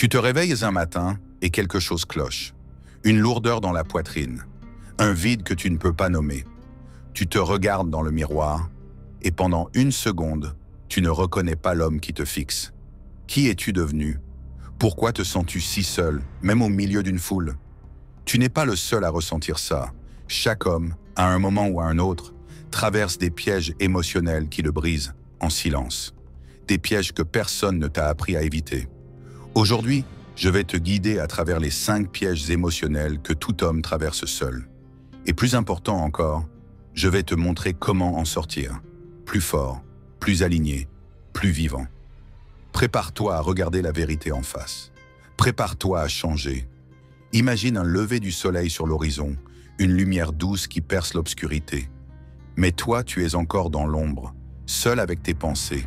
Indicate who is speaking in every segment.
Speaker 1: Tu te réveilles un matin et quelque chose cloche. Une lourdeur dans la poitrine. Un vide que tu ne peux pas nommer. Tu te regardes dans le miroir et pendant une seconde, tu ne reconnais pas l'homme qui te fixe. Qui es-tu devenu? Pourquoi te sens-tu si seul, même au milieu d'une foule? Tu n'es pas le seul à ressentir ça. Chaque homme, à un moment ou à un autre, traverse des pièges émotionnels qui le brisent en silence. Des pièges que personne ne t'a appris à éviter. Aujourd'hui, je vais te guider à travers les 5 pièges émotionnels que tout homme traverse seul. Et plus important encore, je vais te montrer comment en sortir. Plus fort, plus aligné, plus vivant. Prépare-toi à regarder la vérité en face. Prépare-toi à changer. Imagine un lever du soleil sur l'horizon, une lumière douce qui perce l'obscurité. Mais toi, tu es encore dans l'ombre, seul avec tes pensées.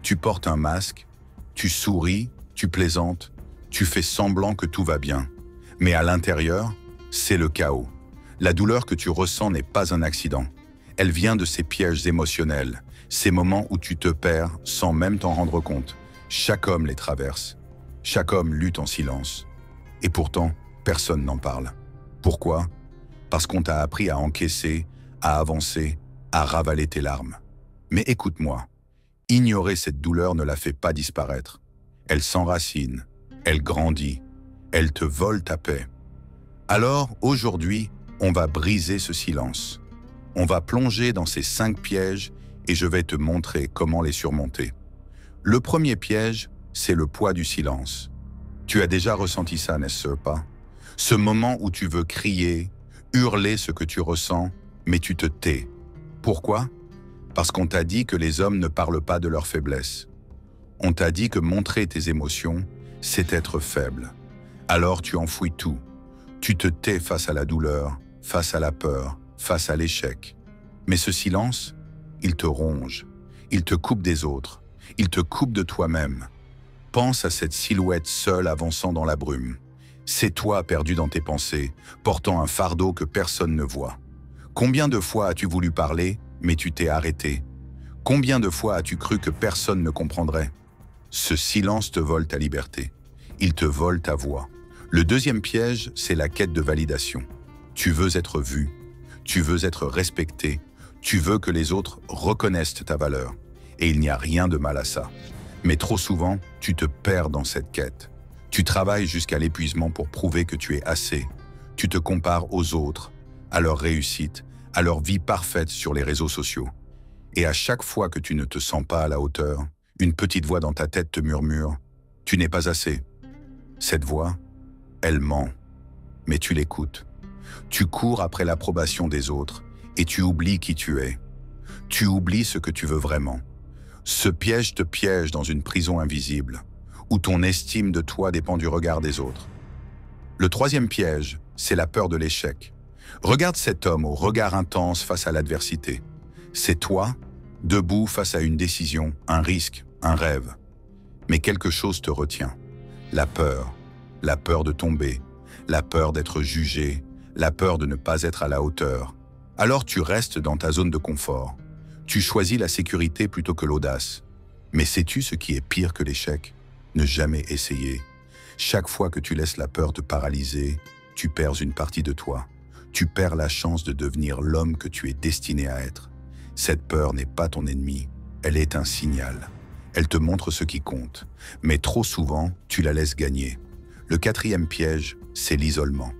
Speaker 1: Tu portes un masque, tu souris, tu plaisantes, tu fais semblant que tout va bien. Mais à l'intérieur, c'est le chaos. La douleur que tu ressens n'est pas un accident. Elle vient de ces pièges émotionnels, ces moments où tu te perds sans même t'en rendre compte. Chaque homme les traverse. Chaque homme lutte en silence. Et pourtant, personne n'en parle. Pourquoi? Parce qu'on t'a appris à encaisser, à avancer, à ravaler tes larmes. Mais écoute-moi, ignorer cette douleur ne la fait pas disparaître. Elle s'enracine, elle grandit, elle te vole ta paix. Alors, aujourd'hui, on va briser ce silence. On va plonger dans ces 5 pièges et je vais te montrer comment les surmonter. Le premier piège, c'est le poids du silence. Tu as déjà ressenti ça, n'est-ce pas? Ce moment où tu veux crier, hurler ce que tu ressens, mais tu te tais. Pourquoi? Parce qu'on t'a dit que les hommes ne parlent pas de leur faiblesse. On t'a dit que montrer tes émotions, c'est être faible. Alors tu enfouis tout. Tu te tais face à la douleur, face à la peur, face à l'échec. Mais ce silence, il te ronge, il te coupe des autres, il te coupe de toi-même. Pense à cette silhouette seule avançant dans la brume. C'est toi perdu dans tes pensées, portant un fardeau que personne ne voit. Combien de fois as-tu voulu parler, mais tu t'es arrêté? Combien de fois as-tu cru que personne ne comprendrait? Ce silence te vole ta liberté. Il te vole ta voix. Le deuxième piège, c'est la quête de validation. Tu veux être vu, tu veux être respecté, tu veux que les autres reconnaissent ta valeur. Et il n'y a rien de mal à ça. Mais trop souvent, tu te perds dans cette quête. Tu travailles jusqu'à l'épuisement pour prouver que tu es assez. Tu te compares aux autres, à leur réussite, à leur vie parfaite sur les réseaux sociaux. Et à chaque fois que tu ne te sens pas à la hauteur, une petite voix dans ta tête te murmure « Tu n'es pas assez ». Cette voix, elle ment, mais tu l'écoutes. Tu cours après l'approbation des autres et tu oublies qui tu es. Tu oublies ce que tu veux vraiment. Ce piège te piège dans une prison invisible, où ton estime de toi dépend du regard des autres. Le troisième piège, c'est la peur de l'échec. Regarde cet homme au regard intense face à l'adversité. C'est toi, debout face à une décision, un risque, un rêve. Mais quelque chose te retient. La peur de tomber, la peur d'être jugé, la peur de ne pas être à la hauteur. Alors tu restes dans ta zone de confort. Tu choisis la sécurité plutôt que l'audace. Mais sais-tu ce qui est pire que l'échec? Ne jamais essayer. Chaque fois que tu laisses la peur te paralyser, tu perds une partie de toi. Tu perds la chance de devenir l'homme que tu es destiné à être. Cette peur n'est pas ton ennemi, elle est un signal. Elle te montre ce qui compte, mais trop souvent, tu la laisses gagner. Le quatrième piège, c'est l'isolement.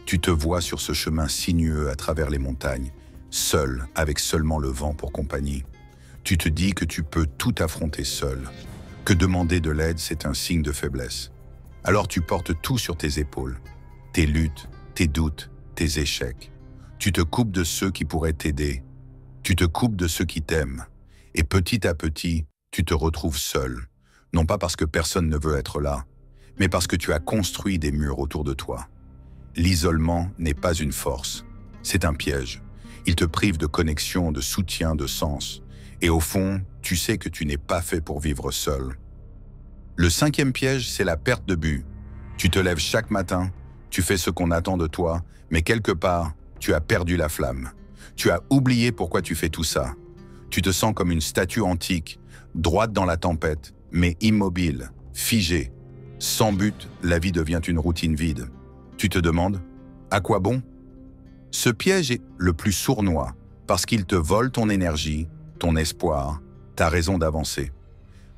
Speaker 1: Tu te vois sur ce chemin sinueux à travers les montagnes, seul, avec seulement le vent pour compagnie. Tu te dis que tu peux tout affronter seul, que demander de l'aide, c'est un signe de faiblesse. Alors tu portes tout sur tes épaules, tes luttes, tes doutes, tes échecs. Tu te coupes de ceux qui pourraient t'aider. Tu te coupes de ceux qui t'aiment. Et petit à petit, tu te retrouves seul. Non pas parce que personne ne veut être là, mais parce que tu as construit des murs autour de toi. L'isolement n'est pas une force, c'est un piège. Il te prive de connexion, de soutien, de sens. Et au fond, tu sais que tu n'es pas fait pour vivre seul. Le cinquième piège, c'est la perte de but. Tu te lèves chaque matin, tu fais ce qu'on attend de toi, mais quelque part, tu as perdu la flamme. Tu as oublié pourquoi tu fais tout ça. Tu te sens comme une statue antique, droite dans la tempête, mais immobile, figée. Sans but, la vie devient une routine vide. Tu te demandes, à quoi bon? Ce piège est le plus sournois parce qu'il te vole ton énergie, ton espoir, ta raison d'avancer.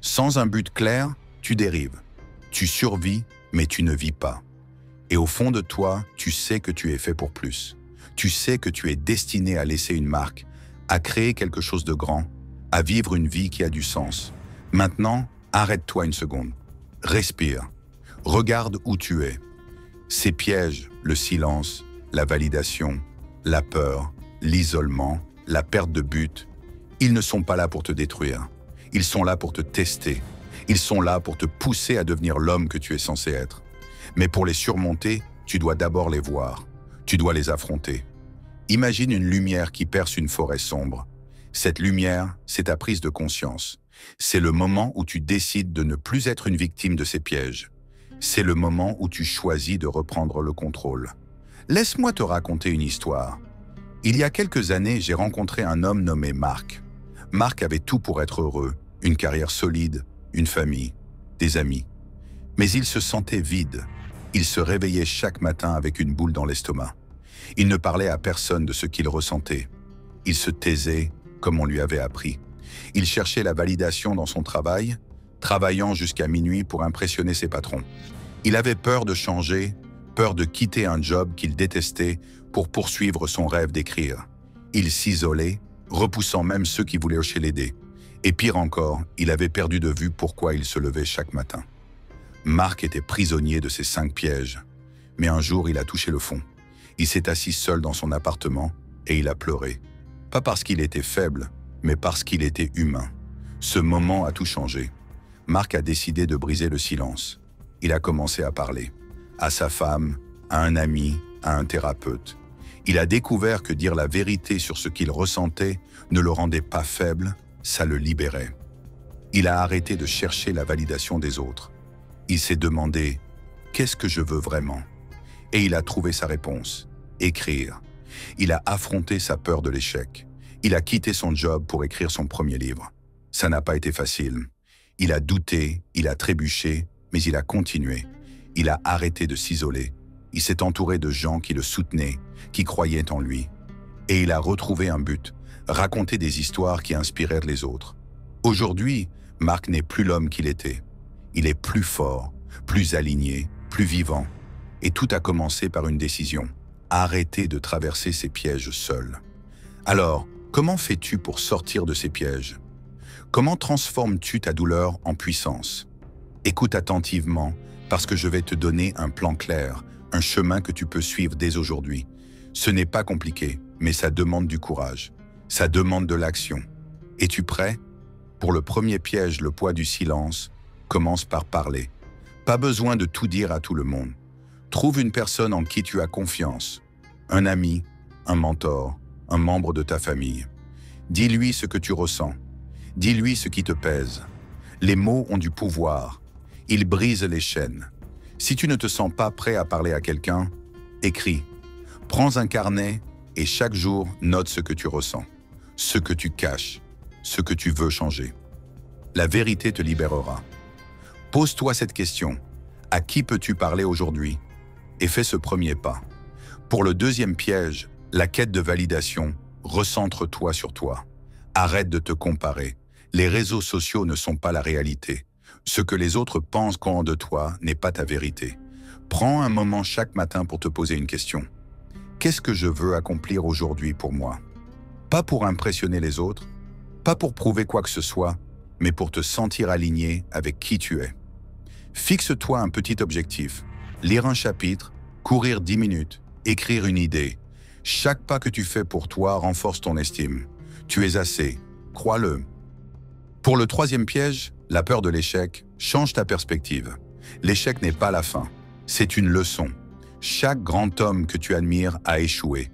Speaker 1: Sans un but clair, tu dérives. Tu survis, mais tu ne vis pas. Et au fond de toi, tu sais que tu es fait pour plus. Tu sais que tu es destiné à laisser une marque, à créer quelque chose de grand, à vivre une vie qui a du sens. Maintenant, arrête-toi une seconde. Respire. Regarde où tu es. Ces pièges, le silence, la validation, la peur, l'isolement, la perte de but, ils ne sont pas là pour te détruire. Ils sont là pour te tester. Ils sont là pour te pousser à devenir l'homme que tu es censé être. Mais pour les surmonter, tu dois d'abord les voir. Tu dois les affronter. Imagine une lumière qui perce une forêt sombre. Cette lumière, c'est ta prise de conscience. C'est le moment où tu décides de ne plus être une victime de ces pièges. C'est le moment où tu choisis de reprendre le contrôle. Laisse-moi te raconter une histoire. Il y a quelques années, j'ai rencontré un homme nommé Marc. Marc avait tout pour être heureux, une carrière solide, une famille, des amis. Mais il se sentait vide. Il se réveillait chaque matin avec une boule dans l'estomac. Il ne parlait à personne de ce qu'il ressentait. Il se taisait comme on lui avait appris. Il cherchait la validation dans son travail, travaillant jusqu'à minuit pour impressionner ses patrons. Il avait peur de changer, peur de quitter un job qu'il détestait pour poursuivre son rêve d'écrire. Il s'isolait, repoussant même ceux qui voulaient hocher les dés. Et pire encore, il avait perdu de vue pourquoi il se levait chaque matin. Marc était prisonnier de ces 5 pièges. Mais un jour, il a touché le fond. Il s'est assis seul dans son appartement et il a pleuré. Pas parce qu'il était faible, mais parce qu'il était humain. Ce moment a tout changé. Marc a décidé de briser le silence. Il a commencé à parler. À sa femme, à un ami, à un thérapeute. Il a découvert que dire la vérité sur ce qu'il ressentait ne le rendait pas faible, ça le libérait. Il a arrêté de chercher la validation des autres. Il s'est demandé « Qu'est-ce que je veux vraiment ?» Et il a trouvé sa réponse « Écrire ». Il a affronté sa peur de l'échec. Il a quitté son job pour écrire son premier livre. Ça n'a pas été facile. Il a douté, il a trébuché, mais il a continué. Il a arrêté de s'isoler. Il s'est entouré de gens qui le soutenaient, qui croyaient en lui. Et il a retrouvé un but, raconter des histoires qui inspirèrent les autres. Aujourd'hui, Marc n'est plus l'homme qu'il était. Il est plus fort, plus aligné, plus vivant. Et tout a commencé par une décision. Arrêter de traverser ces pièges seul. Alors, comment fais-tu pour sortir de ces pièges? Comment transformes-tu ta douleur en puissance? Écoute attentivement, parce que je vais te donner un plan clair, un chemin que tu peux suivre dès aujourd'hui. Ce n'est pas compliqué, mais ça demande du courage. Ça demande de l'action. Es-tu prêt? Pour le premier piège, le poids du silence, commence par parler. Pas besoin de tout dire à tout le monde. Trouve une personne en qui tu as confiance. Un ami, un mentor, un membre de ta famille. Dis-lui ce que tu ressens. Dis-lui ce qui te pèse. Les mots ont du pouvoir. Ils brisent les chaînes. Si tu ne te sens pas prêt à parler à quelqu'un, écris. Prends un carnet et chaque jour, note ce que tu ressens, ce que tu caches, ce que tu veux changer. La vérité te libérera. Pose-toi cette question. À qui peux-tu parler aujourd'hui? Et fais ce premier pas. Pour le deuxième piège, la quête de validation, recentre-toi sur toi. Arrête de te comparer. Les réseaux sociaux ne sont pas la réalité. Ce que les autres pensent de toi n'est pas ta vérité. Prends un moment chaque matin pour te poser une question. Qu'est-ce que je veux accomplir aujourd'hui pour moi? Pas pour impressionner les autres, pas pour prouver quoi que ce soit, mais pour te sentir aligné avec qui tu es. Fixe-toi un petit objectif. Lire un chapitre, courir 10 minutes, écrire une idée. Chaque pas que tu fais pour toi renforce ton estime. Tu es assez, crois-le. Pour le troisième piège, la peur de l'échec, change ta perspective. L'échec n'est pas la fin, c'est une leçon. Chaque grand homme que tu admires a échoué.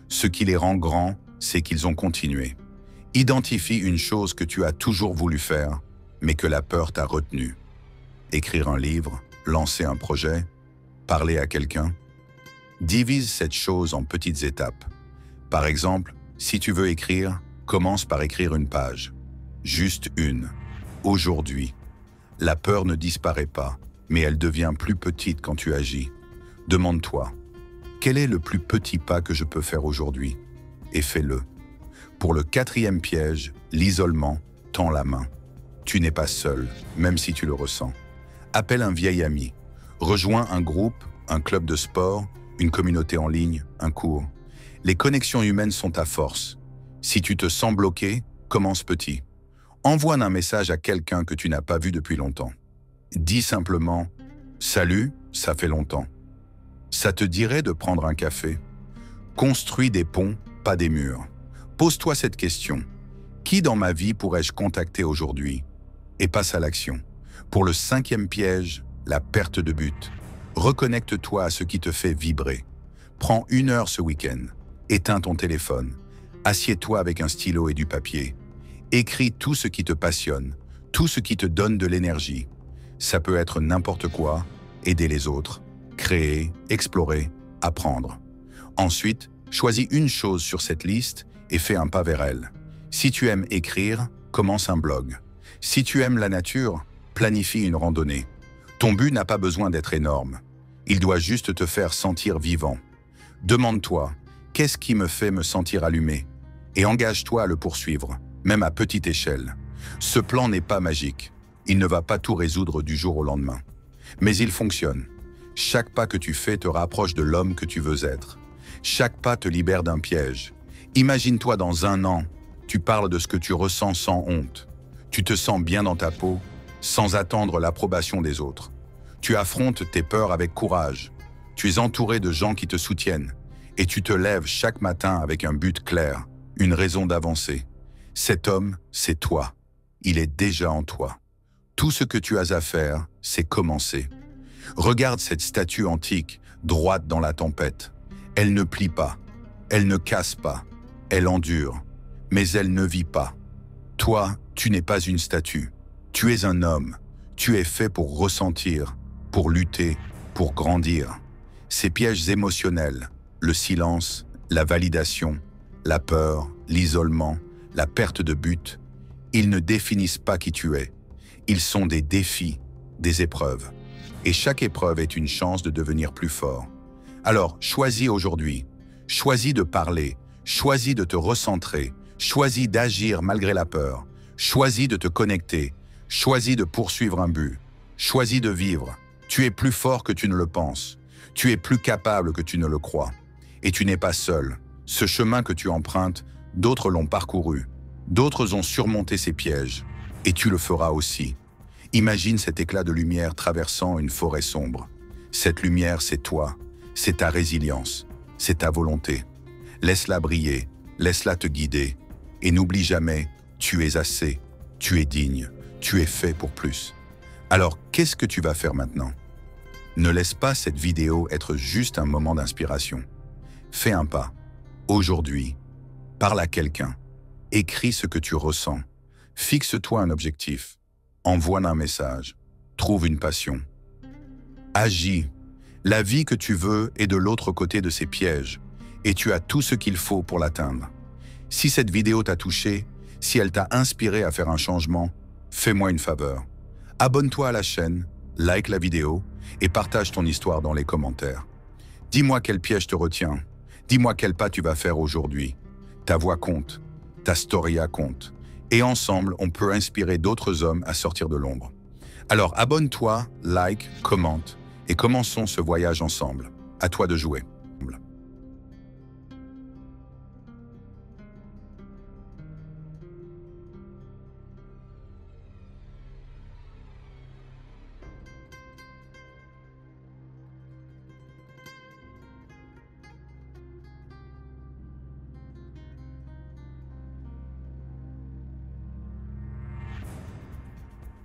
Speaker 1: Ce qui les rend grands, c'est qu'ils ont continué. Identifie une chose que tu as toujours voulu faire, mais que la peur t'a retenu. Écrire un livre, lancer un projet, parler à quelqu'un. Divise cette chose en petites étapes. Par exemple, si tu veux écrire, commence par écrire une page. Juste une. Aujourd'hui. La peur ne disparaît pas. mais elle devient plus petite quand tu agis. Demande-toi, quel est le plus petit pas que je peux faire aujourd'hui? Et fais-le. Pour le 4e piège, l'isolement, tends la main. Tu n'es pas seul, même si tu le ressens. Appelle un vieil ami. Rejoins un groupe, un club de sport, une communauté en ligne, un cours. Les connexions humaines sont ta force. Si tu te sens bloqué, commence petit. Envoie un message à quelqu'un que tu n'as pas vu depuis longtemps. Dis simplement « Salut, ça fait longtemps ». Ça te dirait de prendre un café? Construis des ponts, pas des murs. Pose-toi cette question. Qui dans ma vie pourrais-je contacter aujourd'hui? Et passe à l'action. Pour le 5e piège, la perte de but. Reconnecte-toi à ce qui te fait vibrer. Prends 1 heure ce week-end. Éteins ton téléphone. Assieds-toi avec un stylo et du papier. Écris tout ce qui te passionne, tout ce qui te donne de l'énergie. Ça peut être n'importe quoi, aider les autres, créer, explorer, apprendre. Ensuite, choisis une chose sur cette liste et fais un pas vers elle. Si tu aimes écrire, commence un blog. Si tu aimes la nature, planifie une randonnée. Ton but n'a pas besoin d'être énorme. Il doit juste te faire sentir vivant. Demande-toi, qu'est-ce qui me fait me sentir allumé? Et engage-toi à le poursuivre, même à petite échelle. Ce plan n'est pas magique. Il ne va pas tout résoudre du jour au lendemain. Mais il fonctionne. Chaque pas que tu fais te rapproche de l'homme que tu veux être. Chaque pas te libère d'un piège. Imagine-toi dans 1 an, tu parles de ce que tu ressens sans honte. Tu te sens bien dans ta peau, sans attendre l'approbation des autres. Tu affrontes tes peurs avec courage. Tu es entouré de gens qui te soutiennent. Et tu te lèves chaque matin avec un but clair, une raison d'avancer. Cet homme, c'est toi. Il est déjà en toi. Tout ce que tu as à faire, c'est commencer. Regarde cette statue antique, droite dans la tempête. Elle ne plie pas, elle ne casse pas, elle endure, mais elle ne vit pas. Toi, tu n'es pas une statue. Tu es un homme. Tu es fait pour ressentir, pour lutter, pour grandir. Ces pièges émotionnels, le silence, la validation, la peur, l'isolement, la perte de but, ils ne définissent pas qui tu es. Ils sont des défis, des épreuves. Et chaque épreuve est une chance de devenir plus fort. Alors, choisis aujourd'hui. Choisis de parler. Choisis de te recentrer. Choisis d'agir malgré la peur. Choisis de te connecter. Choisis de poursuivre un but. Choisis de vivre. Tu es plus fort que tu ne le penses. Tu es plus capable que tu ne le crois. Et tu n'es pas seul. Ce chemin que tu empruntes, d'autres l'ont parcouru. D'autres ont surmonté ces pièges. Et tu le feras aussi. Imagine cet éclat de lumière traversant une forêt sombre. Cette lumière, c'est toi. C'est ta résilience. C'est ta volonté. Laisse-la briller. Laisse-la te guider. Et n'oublie jamais, tu es assez. Tu es digne. Tu es fait pour plus. Alors, qu'est-ce que tu vas faire maintenant? Ne laisse pas cette vidéo être juste un moment d'inspiration. Fais un pas. Aujourd'hui, parle à quelqu'un. Écris ce que tu ressens. Fixe-toi un objectif. Envoie un message. Trouve une passion. Agis. La vie que tu veux est de l'autre côté de ces pièges. Et tu as tout ce qu'il faut pour l'atteindre. Si cette vidéo t'a touché, si elle t'a inspiré à faire un changement, fais-moi une faveur. Abonne-toi à la chaîne, like la vidéo et partage ton histoire dans les commentaires. Dis-moi quel piège te retient. Dis-moi quel pas tu vas faire aujourd'hui. Ta voix compte. Ta storia compte. Et ensemble, on peut inspirer d'autres hommes à sortir de l'ombre. Alors abonne-toi, like, commente et commençons ce voyage ensemble. À toi de jouer.